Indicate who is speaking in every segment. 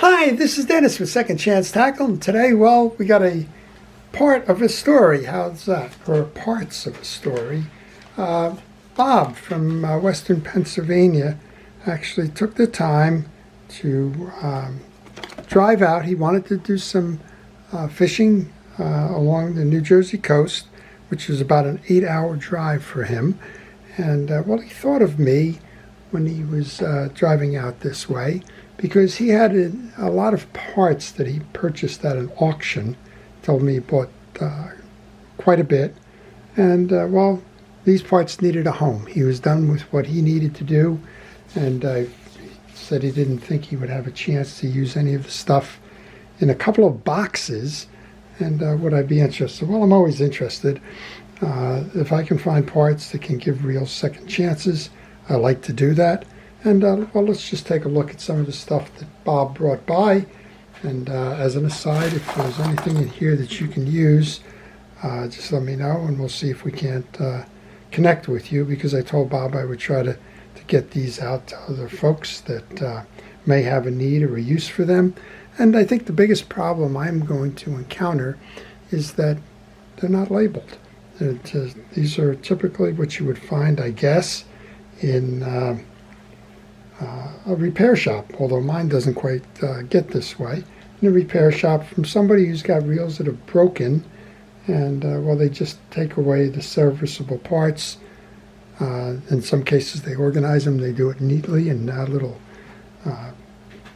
Speaker 1: Hi, this is Dennis with Second Chance Tackle, and today, well, we got a part of a story. How's that? Or parts of a story. Bob from Western Pennsylvania actually took the time to drive out. He wanted to do some fishing along the New Jersey coast, which was about an 8-hour drive for him. And, well, he thought of me when he was driving out this way, because he had a lot of parts that he purchased at an auction. Told me he bought quite a bit. And, well, these parts needed a home. He was done with what he needed to do, and he said he didn't think he would have a chance to use any of the stuff in a couple of boxes. And would I be interested? Well, I'm always interested. If I can find parts that can give real second chances, I like to do that. And, well, let's just take a look at some of the stuff that Bob brought by. And as an aside, if there's anything in here that you can use, just let me know, and we'll see if we can't connect with you, because I told Bob I would try to get these out to other folks that may have a need or a use for them. And I think the biggest problem I'm going to encounter is that they're not labeled. These are typically what you would find, I guess, in a repair shop, although mine doesn't quite get this way. In a repair shop from somebody who's got reels that are broken, and well, they just take away the serviceable parts. In some cases they organize them, they do it neatly in little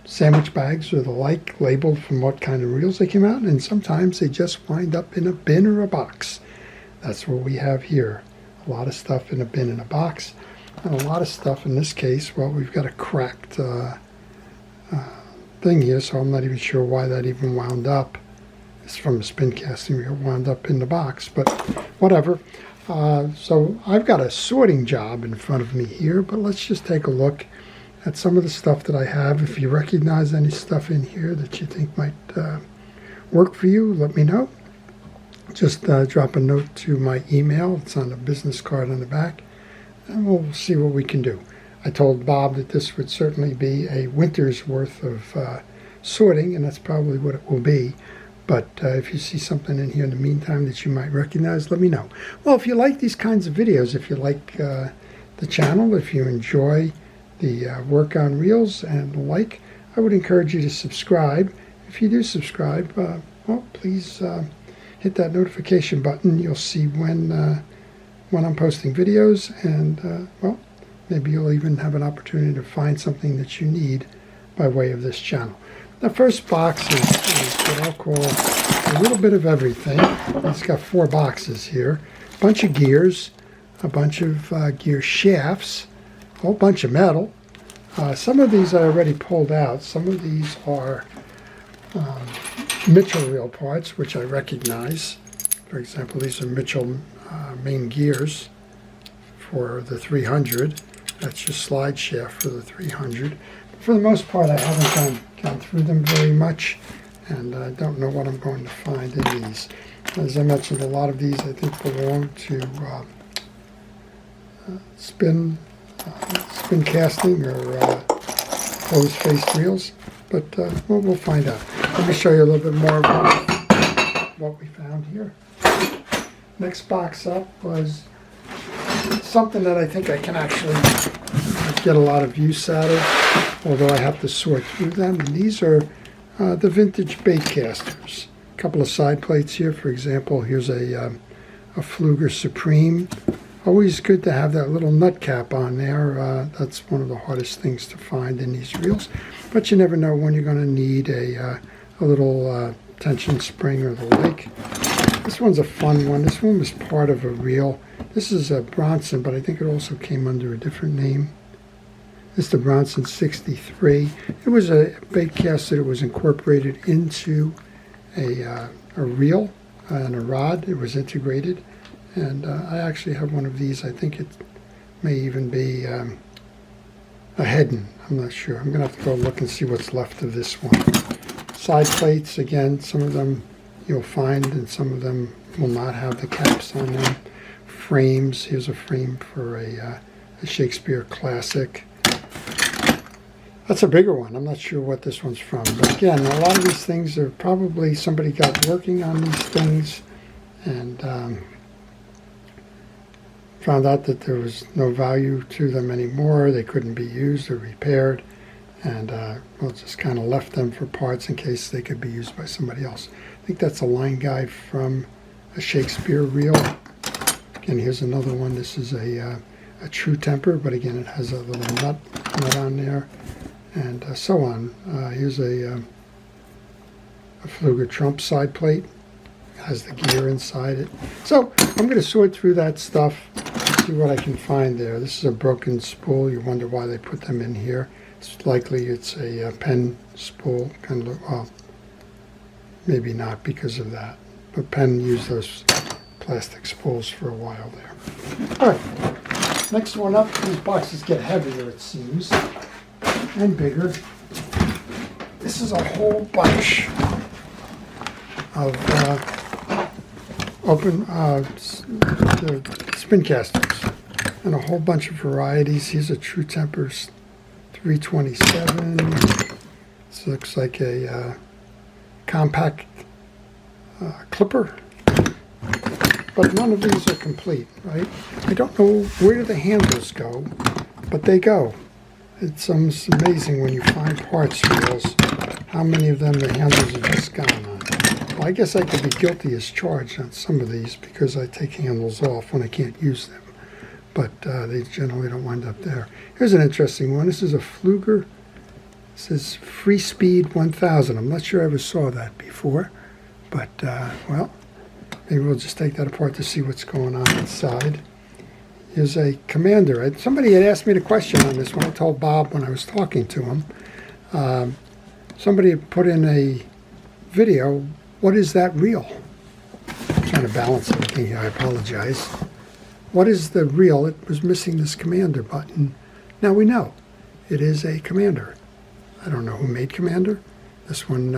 Speaker 1: sandwich bags or the like, labeled from what kind of reels they came out, and sometimes they just wind up in a bin or a box. That's what we have here. A lot of stuff in a bin and a box, and a lot of stuff in this case, well, we've got a cracked thing here, so I'm not even sure why that even wound up. It's from a Spincasting reel, wound up in the box, but whatever. So I've got a sorting job in front of me here, but let's just take a look at some of the stuff that I have. If you recognize any stuff in here that you think might work for you, let me know. Just drop a note to my email. It's on the business card on the back, and we'll see what we can do. I told Bob that this would certainly be a winter's worth of sorting, and that's probably what it will be. But if you see something in here in the meantime that you might recognize, let me know. Well, if you like these kinds of videos, if you like the channel, if you enjoy the work on reels and the like, I would encourage you to subscribe. If you do subscribe, well, please hit that notification button. You'll see when I'm posting videos, and well, maybe you'll even have an opportunity to find something that you need by way of this channel. The first box is what I'll call a little bit of everything. It's got 4 boxes here. A bunch of gears, a bunch of gear shafts, a whole bunch of metal. Some of these I already pulled out. Some of these are Mitchell reel parts, which I recognize. For example, these are Mitchell main gears for the 300. That's your slide shaft for the 300. For the most part, I haven't gone through them very much, and I don't know what I'm going to find in these. As I mentioned, a lot of these I think belong to Spincasting or closed-faced reels, but we'll find out. Let me show you a little bit more about what we found here. Next box up was something that I think I can actually get a lot of use out of, although I have to sort through them. And these are the vintage bait casters. A couple of side plates here. For example, here's a Fluger Supreme. Always good to have that little nut cap on there. That's one of the hardest things to find in these reels, but you never know when you're going to need a little tension spring or the like. This one's a fun one. This one was part of a reel. This is a Bronson, but I think it also came under a different name. This is the Bronson 63. It was a bait caster that was incorporated into a reel and a rod. It was integrated, and I actually have one of these. I think it may even be a Heddon. I'm not sure. I'm going to have to go look and see what's left of this one. Side plates, again, some of them you'll find, and some of them will not have the caps on them. Frames. Here's a frame for a Shakespeare classic. That's a bigger one. I'm not sure what this one's from. But again, a lot of these things are probably somebody got working on these things and found out that there was no value to them anymore. They couldn't be used or repaired. And well, just kind of left them for parts in case they could be used by somebody else. I think that's a line guide from a Shakespeare reel. Again, here's another one. This is a true temper, but again, it has a little nut on there, and so on. Here's a Fluger Trump side plate. It has the gear inside it. So I'm going to sort through that stuff, see what I can find there. This is a broken spool. You wonder why they put them in here. It's likely it's a Penn spool, kind of, well, maybe not because of that, but Penn used those plastic spools for a while there. All right, next one up. These boxes get heavier, it seems, and bigger. This is a whole bunch of the Spincasters, and a whole bunch of varieties. Here's a True Tempers 327. This looks like a compact clipper, but none of these are complete, right? I don't know where the handles go, but they go. It's almost amazing when you find parts reels, how many of them the handles are just gone on. Well, I guess I could be guilty as charged on some of these because I take handles off when I can't use them, but they generally don't wind up there. Here's an interesting one. This is a Fluger. It says Free Speed 1000. I'm not sure I ever saw that before, but well, maybe we'll just take that apart to see what's going on inside. Here's a Commander. Somebody had asked me the question on this one. I told Bob when I was talking to him. Somebody had put in a video, what is that reel? I'm trying to balance everything here, I apologize. What is the reel? It was missing this Commander button. Now we know. It is a Commander. I don't know who made Commander. This one,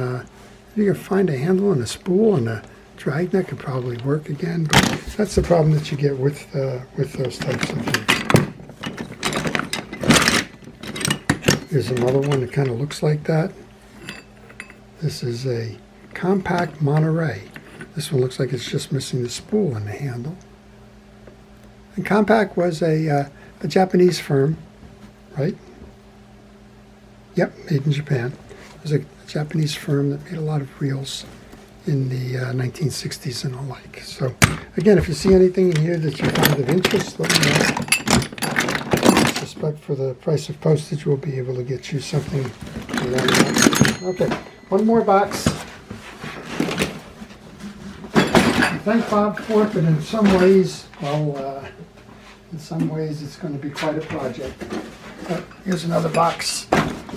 Speaker 1: you can find a handle and a spool and a dragnet could probably work again, but that's the problem that you get with those types of things. Here's another one that kind of looks like that. This is a compact Monterey. This one looks like it's just missing the spool and the handle. And Compact was a Japanese firm, right? Yep, made in Japan. It was a Japanese firm that made a lot of reels in the 1960s and the like. So, again, if you see anything in here that you find of interest, let me know. I suspect for the price of postage, we'll be able to get you something around that. Okay, one more box. Thank Bob for it, but in some ways, well, in some ways it's going to be quite a project. Here's another box.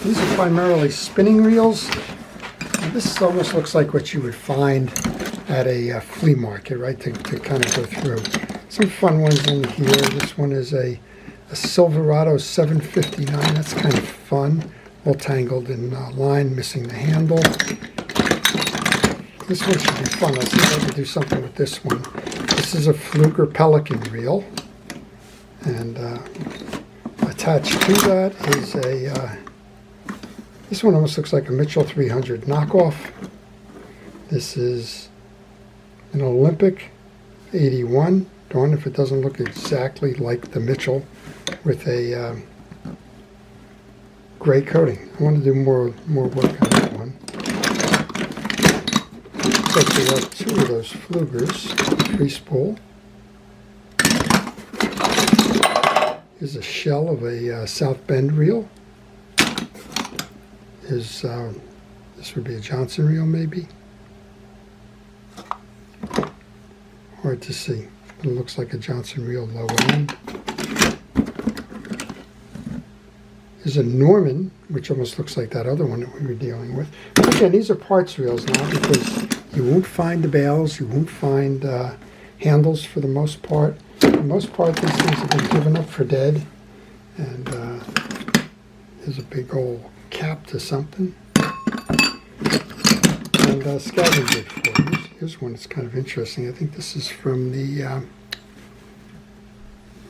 Speaker 1: These are primarily spinning reels. And this almost looks like what you would find at a flea market, right, to kind of go through. Some fun ones in here. This one is a Silverado 759. That's kind of fun. All tangled in line, missing the handle. This one should be fun. Let's see if I can do something with this one. This is a Fluger Pelican reel. And attached to that is a, this one almost looks like a Mitchell 300 knockoff. This is an Olympic 81. Darn if it doesn't look exactly like the Mitchell with a gray coating. I want to do more work on that one. So we have two of those Flugers, free spool. Here's a shell of a South Bend reel. This would be a Johnson reel, maybe. Hard to see, but it looks like a Johnson reel low end. There's a Norman, which almost looks like that other one that we were dealing with. But again, these are parts reels now because you won't find the bails, you won't find handles for the most part. For the most part, these things have been given up for dead. And there's a big old cap to something. And scavenged for you. Here's one that's kind of interesting. I think this is from the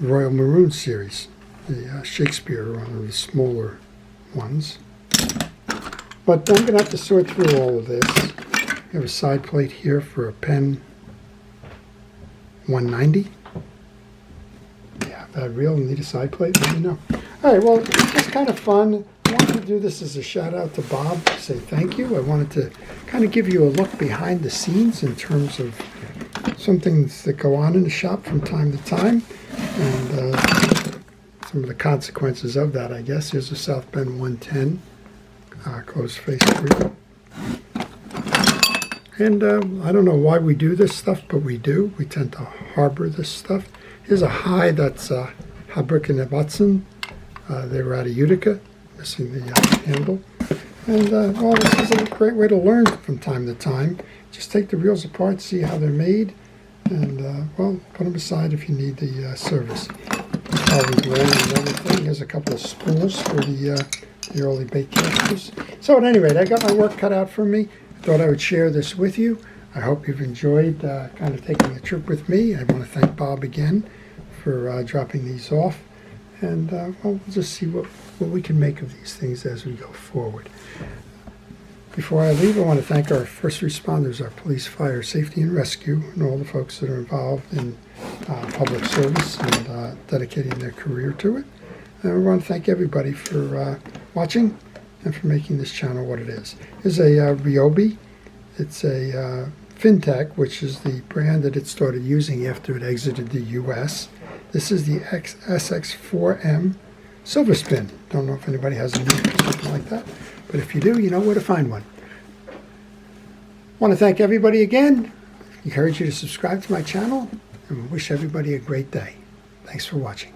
Speaker 1: Royal Maroon series, the Shakespeare, one of the smaller ones. But I'm going to have to sort through all of this. We have a side plate here for a pen 190. Yeah, if that real need a side plate, let me know. All right, well, it's kind of fun. I wanted to do this as a shout out to Bob, to say thank you. I wanted to kind of give you a look behind the scenes in terms of some things that go on in the shop from time to time, and some of the consequences of that, I guess. Here's a South Bend 110, closed face screw. And I don't know why we do this stuff, but we do. We tend to harbor this stuff. Here's a high that's Habrick and Watson. They were out of Utica, missing the handle. And well, this is a great way to learn from time to time. Just take the reels apart, see how they're made, and well, put them aside if you need the service. Probably learn another thing. Here's a couple of spools for the early bait casters. So at any rate, I got my work cut out for me. I thought I would share this with you. I hope you've enjoyed kind of taking the trip with me. I want to thank Bob again for dropping these off. And well, we'll just see what we can make of these things as we go forward. Before I leave, I want to thank our first responders, our police, fire, safety, and rescue, and all the folks that are involved in public service and dedicating their career to it. And we want to thank everybody for watching and for making this channel what it is. Here's a Ryobi. It's a FinTech, which is the brand that it started using after it exited the U.S. This is the SX4M Silver Spin. Don't know if anybody has a need for something like that, but if you do, you know where to find one. I want to thank everybody again. Encourage you to subscribe to my channel, and wish everybody a great day. Thanks for watching.